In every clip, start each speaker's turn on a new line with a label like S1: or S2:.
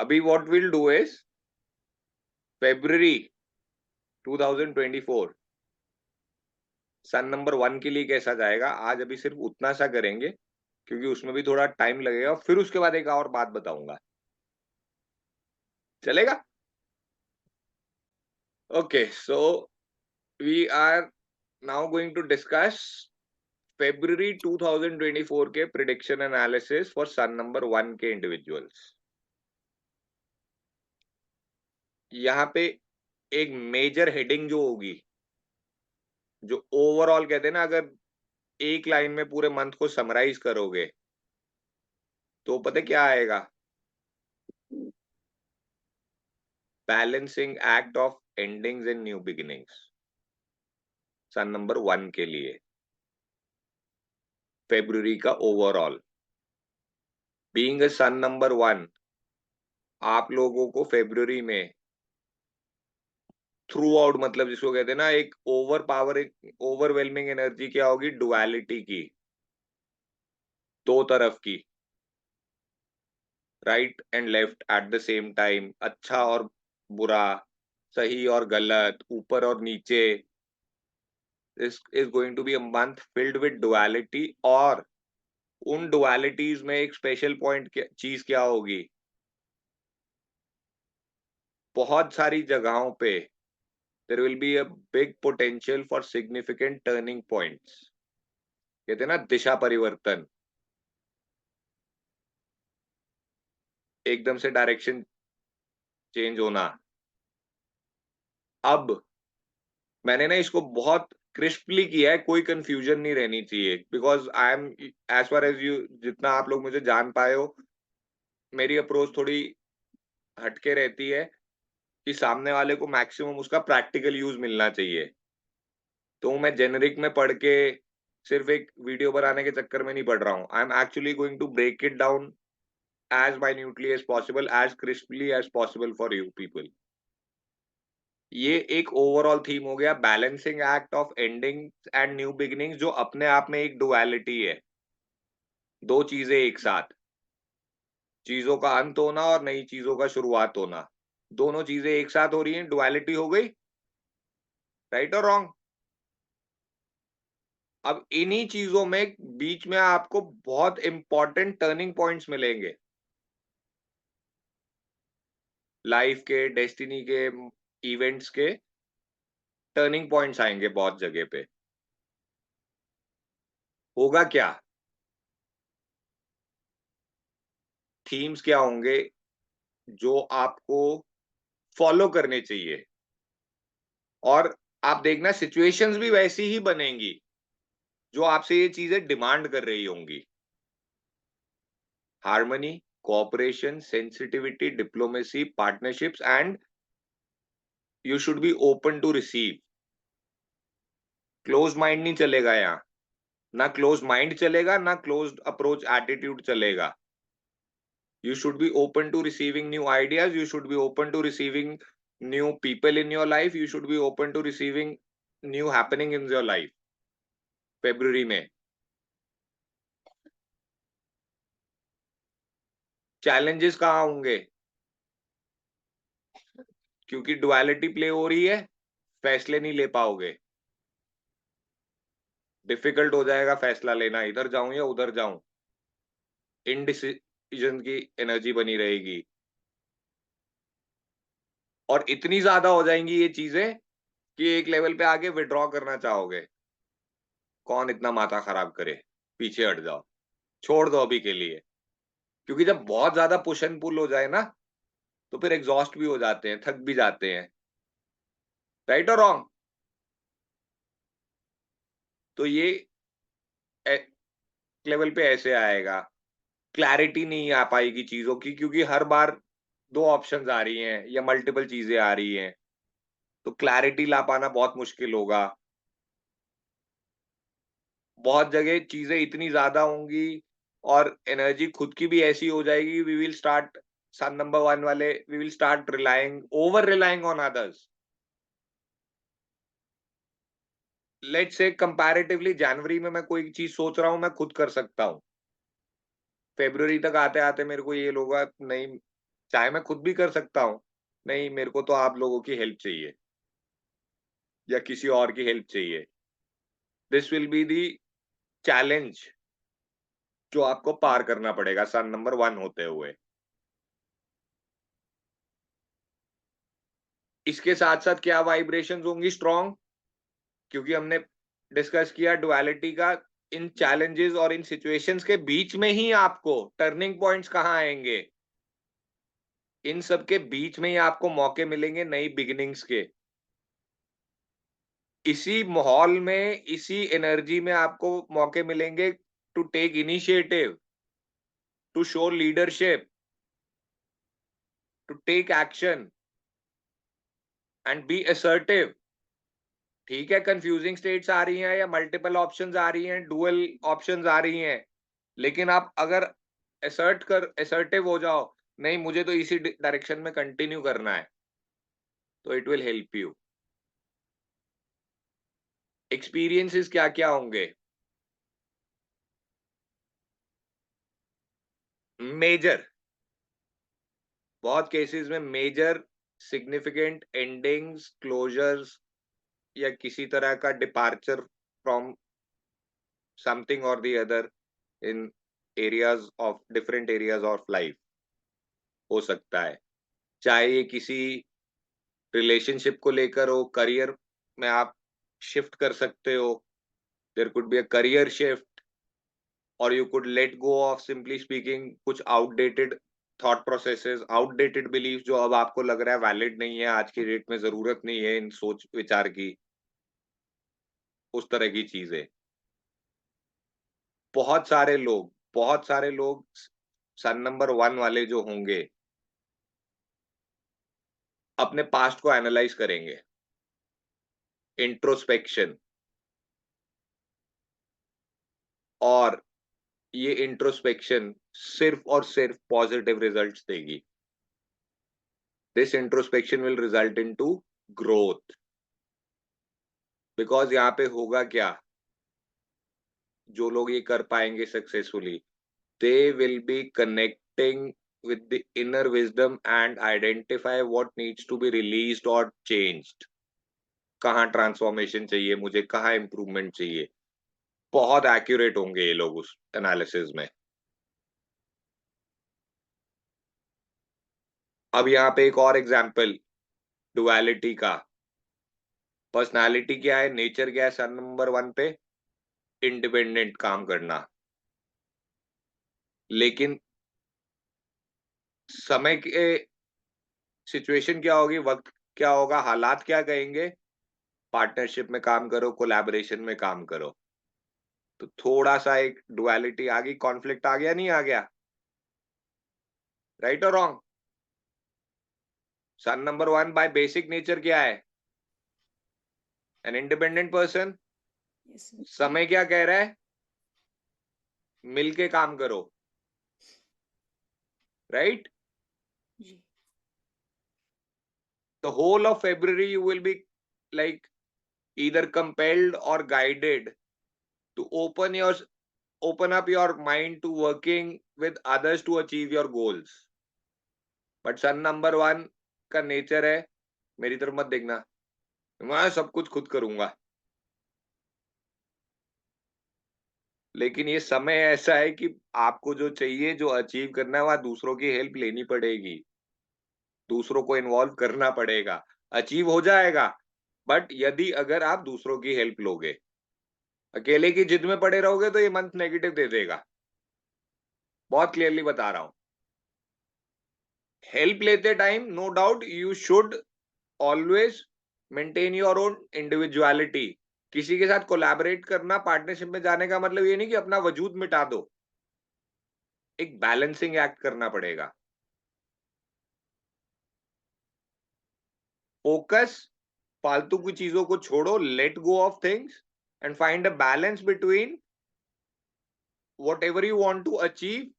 S1: अभी what will do is February 2024 sun number 1 के लिए कैसा जाएगा, आज अभी सिर्फ उतना सा करेंगे क्योंकि उसमें भी थोड़ा टाइम लगेगा, फिर उसके बाद एक और बात बताऊंगा। चलेगा? Okay, so we are now going to discuss February 2024 के prediction analysis for sun number 1 के इंडिविजुअल्स। यहाँ पे एक मेजर हेडिंग जो होगी, जो ओवरऑल कहते हैं ना, अगर एक लाइन में पूरे मंथ को समराइज करोगे तो पता क्या आएगा? Balancing act of endings and new beginnings sun number 1 के लिए फेब्रुअरी का overall. Being a sun number 1, आप लोगों को फेब्रुअरी में थ्रू आउट, मतलब जिसको कहते हैं ना, एक ओवरवेलमिंग एनर्जी क्या होगी? डुअलिटी की, दो तरफ की, right and left at the same time, अच्छा और बुरा, सही और गलत, ऊपर और नीचे। This is going to be a month filled with duality. और उन डुअलिटीज में एक स्पेशल पॉइंट चीज क्या होगी? बहुत सारी जगहों पे there will be a big potential for significant turning points। कहते हैं ना, दिशा परिवर्तन, एकदम से डायरेक्शन चेंज होना। अब मैंने ना इसको बहुत क्रिस्पली किया है, कोई कंफ्यूजन नहीं रहनी चाहिए, because I am, as far as you, जितना आप लोग मुझे जान पाए हो, मेरी अप्रोच थोड़ी हटके रहती है कि सामने वाले को मैक्सिमम उसका प्रैक्टिकल यूज मिलना चाहिए। तो मैं जेनरिक में पढ़ के सिर्फ एक वीडियो बनाने के चक्कर में नहीं पढ़ रहा हूँ। I am actually going to break it down as minutely as possible, as crisply as possible for you people। ये एक ओवरऑल थीम हो गया, balancing act of ending and new beginnings, जो अपने आप में एक डुअलिटी है, दो चीजें एक साथ, चीजों का अंत होना और नई चीजों का शुरुआत होना, दोनों चीजें एक साथ हो रही हैं, डुअलिटी हो गई। राइट और रॉन्ग? अब इन्हीं चीजों में बीच में आपको बहुत इंपॉर्टेंट टर्निंग पॉइंट्स मिलेंगे, लाइफ के, डेस्टिनी के, इवेंट्स के टर्निंग पॉइंट्स आएंगे बहुत जगह पे। होगा क्या? थीम्स क्या होंगे जो आपको फॉलो करने चाहिए? और आप देखना, सिचुएशंस भी वैसी ही बनेंगी जो आपसे ये चीजें डिमांड कर रही होंगी। Harmony, cooperation, sensitivity, diplomacy, partnerships and you should be open to receive. Close mind नहीं चलेगा यहाँ, ना क्लोज माइंड चलेगा, ना क्लोज्ड अप्रोच एटीट्यूड चलेगा। You should be open to receiving new ideas. You should be open to receiving new people in your life. You should be open to receiving new happening in your life। February में challenges कहाँ होंगे? क्योंकि duality play हो रही है, फैसले नहीं ले पाओगे, डिफिकल्ट हो जाएगा फैसला लेना, इधर जाऊं या उधर जाऊं, इनडिसीजन की एनर्जी बनी रहेगी। और इतनी ज्यादा हो जाएंगी ये चीजें कि एक लेवल पे आके विड्रॉ करना चाहोगे। कौन इतना माथा खराब करे, पीछे हट जाओ, छोड़ दो अभी के लिए। क्योंकि जब बहुत ज्यादा पुश एंड पुल हो जाए ना, तो फिर एग्जॉस्ट भी हो जाते हैं, थक भी जाते हैं। राइट और रॉन्ग? तो ये लेवल पे ऐसे आएगा, क्लैरिटी नहीं आ पाएगी चीजों की, क्योंकि हर बार दो ऑप्शंस आ रही हैं या मल्टीपल चीजें आ रही हैं, तो क्लैरिटी ला पाना बहुत मुश्किल होगा। बहुत जगह चीजें इतनी ज्यादा होंगी और एनर्जी खुद की भी ऐसी हो जाएगी, we will start, sun number 1 वाले, we will start relying, over relying on others. Let's say comparatively जनवरी में मैं कोई चीज सोच रहा हूं, मैं खुद कर सकता हूं। फेब्रुअरी तक आते आते मेरे को ये लोग नहीं, चाहे मैं खुद भी कर सकता हूँ, नहीं मेरे को तो आप लोगों की हेल्प चाहिए या किसी और की हेल्प चाहिए। This will be the challenge जो आपको पार करना पड़ेगा सन नंबर 1 होते हुए। इसके साथ-साथ क्या वाइब्रेशंस होंगी स्ट्रॉन्ग? क्योंकि हमने डिस्कस किया डुअलिटी का, इन चैलेंजेस और इन सिचुएशंस के बीच में ही आपको टर्निंग पॉइंट्स कहाँ आएँगे? इन सब के बीच में ही आपको मौके मिलेंगे नई बिगिनिंग्स के। इसी माहौल में, इसी एनर्जी में आपको मौके मिलेंगे to take initiative, to show leadership, to take action and be assertive. ठीक है, कंफ्यूजिंग स्टेट्स आ रही हैं या मल्टीपल ऑप्शंस आ रही हैं, डुअल ऑप्शंस आ रही हैं, लेकिन आप अगर असर्टिव हो जाओ, नहीं मुझे तो इसी डायरेक्शन में कंटिन्यू करना है, तो it will help you. Experiences क्या-क्या होंगे? मेजर, बहुत केसेस में मेजर सिग्निफिकेंट एंडिंग्स, क्लोजर्स या किसी तरह का डिपार्चर फ्रॉम समथिंग और the other in areas of different areas of life हो सकता है। चाहे ये किसी रिलेशनशिप को लेकर हो, करियर में आप शिफ्ट कर सकते हो, there could be a career shift और you could let go of simply speaking कुछ outdated thought processes, outdated belief जो अब आपको लग रहा है वैलिड नहीं है, आज की डेट में ज़रूरत नहीं है इन सोच विचार की, उस तरह की चीज़ें। बहुत सारे लोग सन नंबर 1 वाले जो होंगे, अपने पास्ट को एनालाइज़ करेंगे, इंट्रोस्पेक्शन, और ये इंट्रोस्पेक्शन सिर्फ़ और सिर्फ़ पॉज़िटिव रिज़ल्ट्स देगी। This introspection will result into growth, because यहाँ पे होगा क्या, जो लोग ये कर पाएँगे successfully, they will be connecting with the inner wisdom and identify what needs to be released or changed. कहाँ ट्रांसफॉर्मेशन चाहिए मुझे, कहाँ इम्प्रूवमेंट चाहिए। बहुत एक्यूरेट होंगे ये लोग उस एनालिसिस में। अब यहाँ पे एक और एग्जांपल डुअलिटी का। पर्सनालिटी क्या है, नेचर क्या है सन नंबर 1 पे? इंडिपेंडेंट काम करना। लेकिन समय के सिचुएशन क्या होगी, वक़्त क्या होगा, हालात क्या कहेंगे, पार्टनरशिप में काम करो, कोलैबोरेशन में काम करो। तो थोड़ा-सा एक डुअलिटी आ गई, कॉन्फ्लिक्ट आ गया, नहीं आ गया? राइट और wrong? Sun number 1 by basic nature क्या है? An independent person.
S2: Yes sir.
S1: समय क्या कह रहा है? मिल के काम करो, राइट?
S2: जी।
S1: The whole of February you will be like either compelled or guided to open up your mind to working with others to achieve your goals. But sun number 1 का नेचर है, मेरी तरफ मत देखना, मैं सब कुछ खुद करूँगा। लेकिन ये समय ऐसा है कि आपको जो चाहिए, जो अचीव करना है, वहाँ दूसरों की हेल्प लेनी पड़ेगी, दूसरों को इन्वॉल्व करना पड़ेगा। अचीव हो जाएगा, बट यदि अगर आप दूसरों की हेल्प लोगे। अकेले की जिद में पड़े रहोगे तो ये मंथ नेगेटिव दे देगा। बहुत क्लियरली बता रहा हूँ। हेल्प लेते time no doubt you should always maintain your own individuality. किसी के साथ कोलैबोरेट करना, पार्टनरशिप में जाने का मतलब ये नहीं कि अपना वजूद मिटा दो। एक बैलेंसिंग एक्ट करना पड़ेगा। फोकस, फालतू की चीजों को छोड़ो, let go of things and find a balance between whatever you want to achieve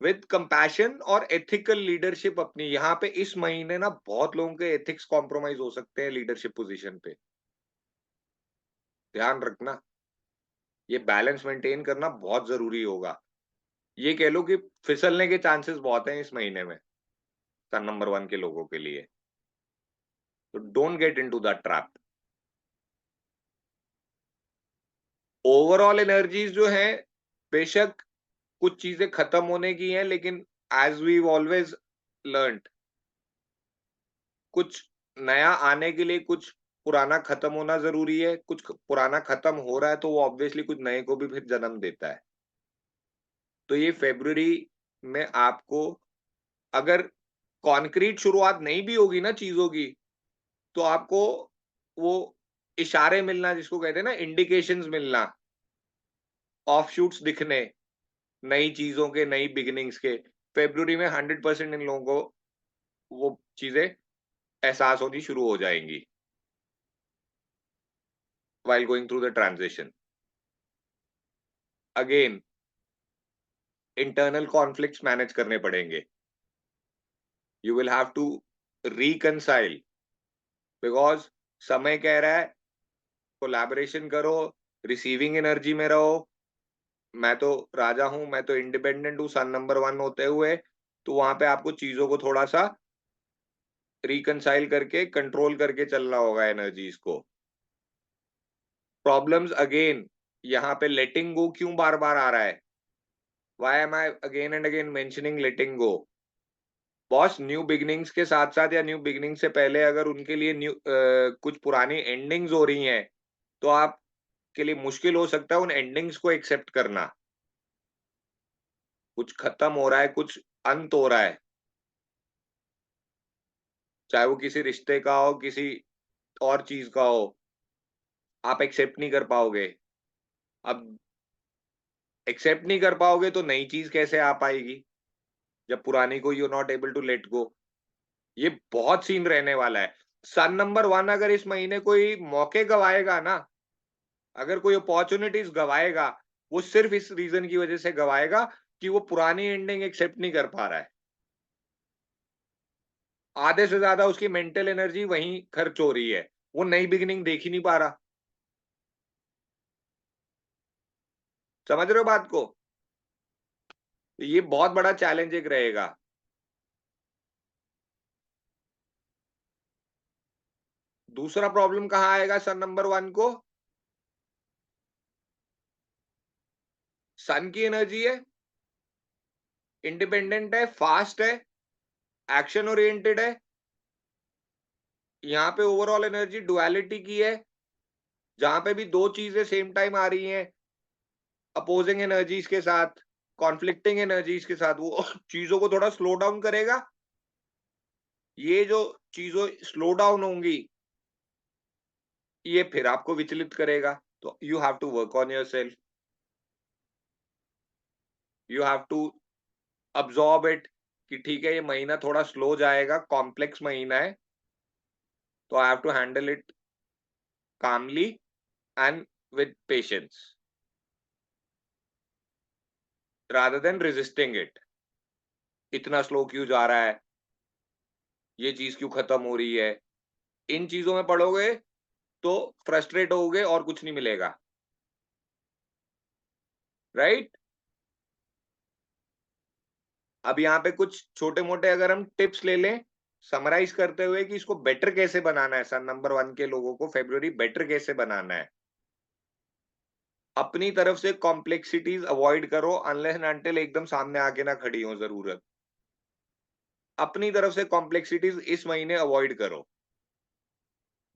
S1: with compassion और एथिकल लीडरशिप अपनी। यहाँ पे इस महीने ना बहुत लोगों के एथिक्स कॉम्प्रोमाइज हो सकते हैं लीडरशिप पोजीशन पे। ध्यान रखना, ये बैलेंस मेंटेन करना बहुत जरूरी होगा। ये कह लो कि फिसलने के चांसेस बहुत हैं इस महीने में। सन नंबर 1 के लोगों के लिए। तो don't get into that trap. Overall energies जो हैं, बेशक कुछ चीजें खत्म होने की हैं, लेकिन एज वी ऑलवेज लर्नड, कुछ नया आने के लिए कुछ पुराना खत्म होना जरूरी है। कुछ पुराना खत्म हो रहा है तो वो ऑब्वियसली कुछ नए को भी फिर जन्म देता है। तो ये फेब्रुअरी में आपको, अगर कॉन्क्रीट शुरुआत नहीं भी होगी ना चीजों की, तो आपको वो इशारे मिलना, जिसको कहते हैं ना इंडिकेशंस मिलना, ऑफशूट्स दिखने नई चीजों के, नई बिगिनिंग्स के, फेब्रुअरी में 100% इन लोगों को वो चीजें एहसास होनी शुरू हो जाएंगी while going through the transition. Again, internal conflicts manage करने पड़ेंगे। You will have to reconcile because समय कह रहा है कोलैबोरेशन करो, रिसीविंग एनर्जी में रहो। मैं तो राजा हूं, मैं तो इंडिपेंडेंट हूं सन नंबर 1 होते हुए, तो वहां पे आपको चीजों को थोड़ा सा रिकंसाइल करके, कंट्रोल करके चलना होगा एनर्जीज को। प्रॉब्लम्स अगेन, यहाँ पे लेटिंग गो क्यों बार बार आ रहा है? Why am I again and again mentioning letting go? Boss, new beginnings के साथ साथ या न्यू बिगनिंग से पहले अगर उनके लिए कुछ पुरानी एंडिंग्स हो रही हैं, तो आपके लिए मुश्किल हो सकता है उन एंडिंग्स को एक्सेप्ट करना। कुछ खत्म हो रहा है, कुछ अंत हो रहा है, चाहे वो किसी रिश्ते का हो, किसी और चीज का हो, आप एक्सेप्ट नहीं कर पाओगे। अब एक्सेप्ट नहीं कर पाओगे तो नई चीज कैसे आ पाएगी, जब पुरानी को you not able to let go? ये बहुत सीन रहने वाला है। सन नंबर 1 अगर इस महीने कोई मौके गवाएगा ना, अगर कोई अपॉर्चुनिटीज गवाएगा, वो सिर्फ इस रीजन की वजह से गवाएगा कि वो पुरानी एंडिंग एक्सेप्ट नहीं कर पा रहा है। आधे से ज्यादा उसकी मेंटल एनर्जी वहीं खर्च हो रही है, वो नई बिगिनिंग देख ही नहीं पा रहा। समझ रहे हो बात को? तो ये बहुत बड़ा चैलेंज एक रहेगा। दूसरा प्रॉब्लम कहाँ आएगा सन नंबर 1 को? सन की एनर्जी है, इंडिपेंडेंट है, फास्ट है, एक्शन ओरिएंटेड है। यहाँ पे ओवरऑल एनर्जी डुअलिटी की है, जहां पे भी दो चीजें सेम टाइम आ रही हैं, अपोजिंग एनर्जीज के साथ, कॉन्फ्लिक्टिंग एनर्जीज के साथ, वो चीजों को थोड़ा स्लो डाउन करेगा। ये जो चीजों स्लो डाउन होंगी, ये फिर आपको विचलित करेगा। तो you have to work on yourself, you have to absorb it कि ठीक है, ये महीना थोड़ा स्लो जाएगा, कॉम्प्लेक्स महीना है, तो I have to handle it calmly and with patience rather than resisting इट। इतना स्लो क्यों जा रहा है, ये चीज क्यों खत्म हो रही है? इन चीजों में पढ़ोगे तो फ्रस्ट्रेट होगे और कुछ नहीं मिलेगा, राइट? अब यहाँ पे कुछ छोटे मोटे अगर हम टिप्स ले लें, समराइज करते हुए कि इसको बेटर कैसे बनाना है, सन नंबर 1 के लोगों को फेब्रुअरी बेटर कैसे बनाना है। अपनी तरफ से कॉम्प्लेक्सिटीज अवॉइड करो, अनलेस एंड अनटिल एकदम सामने आके ना खड़ी हो जरूरत। अपनी तरफ से कॉम्प्लेक्सिटीज इस महीने अवॉइड करो।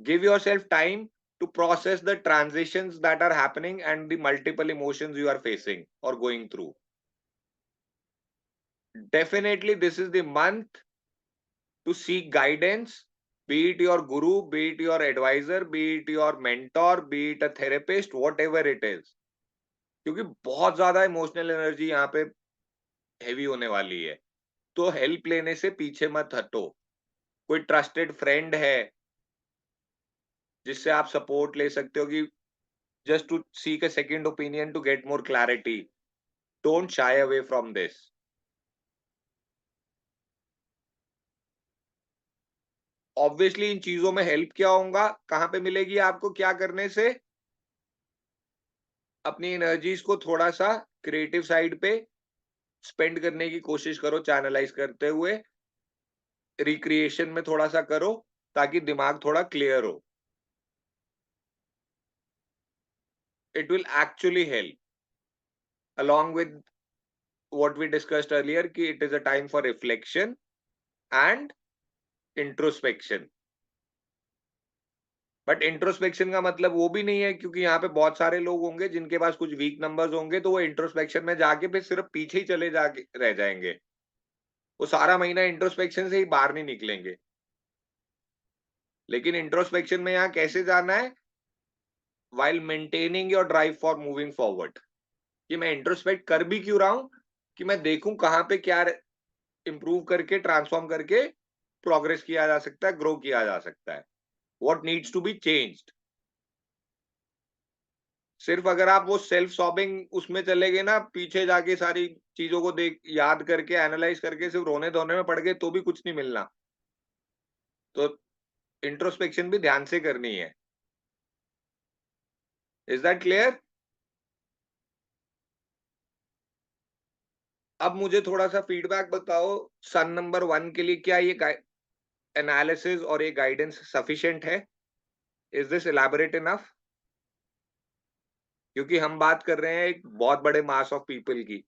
S1: Give yourself time to process the transitions that are happening and the multiple emotions you are facing or going through. Definitely this is the month to seek guidance, be it your guru, be it your advisor, be it your mentor, be it a therapist, whatever it is. क्योंकि बहुत ज्यादा emotional energy यहाँ पे heavy होने वाली है, तो help लेने से पीछे मत हटो। कोई ट्रस्टेड फ्रेंड है जिससे आप सपोर्ट ले सकते हो, कि just to seek a second opinion to get more clarity. Don't shy away from this. Obviously इन चीजों में हेल्प क्या होगा, कहाँ पे मिलेगी आपको, क्या करने से? अपनी एनर्जीज को थोड़ा सा क्रिएटिव साइड पे स्पेंड करने की कोशिश करो, चैनलाइज करते हुए। रिक्रिएशन में थोड़ा सा करो ताकि दिमाग थोड़ा क्लियर हो. It will actually help along with what we discussed earlier कि it is a time for reflection and introspection. But introspection का मतलब वो भी नहीं है, क्योंकि यहाँ पे बहुत सारे लोग होंगे जिनके पास कुछ वीक नंबर्स होंगे, तो वो इंट्रोस्पेक्शन में जाके फिर सिर्फ पीछे ही चले जाके रह जाएंगे. वो सारा महीना इंट्रोस्पेक्शन से ही बाहर नहीं निकलेंगे. लेकिन इंट्रोस्पेक्शन में यहाँ कैसे जाना है? While maintaining your drive for moving forward. कि मैं इंट्रोस्पेक्ट कर भी क्यों रहा हूं, कि मैं देखूं कहां पे क्या इंप्रूव करके, ट्रांसफॉर्म करके प्रोग्रेस किया जा सकता है, ग्रो किया जा सकता है. What needs to be changed. सिर्फ अगर आप वो सेल्फ सॉबिंग उसमें चले गए ना, पीछे जाके सारी चीजों को देख याद करके एनालाइज करके सिर्फ रोने धोने में पड़ गए, तो भी कुछ नहीं मिलना. तो इंट्रोस्पेक्शन भी ध्यान से करनी है. Is that clear? अब मुझे थोड़ा सा फीडबैक बताओ, सन नंबर 1 के लिए क्या ये एनालिसिस और ये गाइडेंस सफिशिएंट है? Is this elaborate enough? क्योंकि हम बात कर रहे हैं एक बहुत बड़े मास ऑफ पीपल की.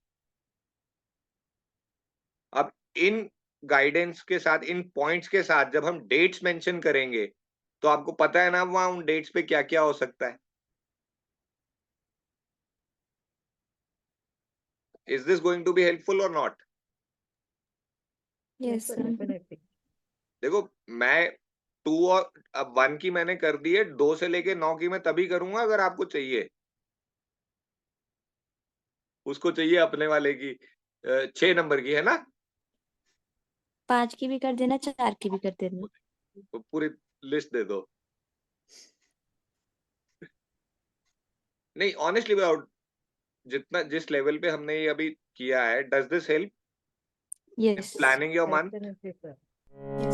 S1: अब इन गाइडेंस के साथ, इन पॉइंट्स के साथ जब हम डेट्स मेंशन करेंगे, तो आपको पता है ना वहां उन डेट्स पे क्या क्या हो सकता है. Is this going to be helpful और नॉट?
S2: Yes, sir.
S3: Definitely.
S1: देखो, मैं 2 और अब 1 की मैंने कर दी है, 2 से लेके 9 की मैं तभी करूंगा अगर आपको चाहिए. उसको चाहिए अपने वाले की 6 नंबर की, है ना?
S2: 5 की भी कर देना, 4 की भी कर देना.
S1: तो पूरी लिस्ट दे दो. नहीं, ऑनेस्टली अबाउट जितना जिस लेवल पे हमने ये अभी किया है, does this help
S2: Yes.
S1: Planning your month?
S3: Definitely, sir.
S2: Yes.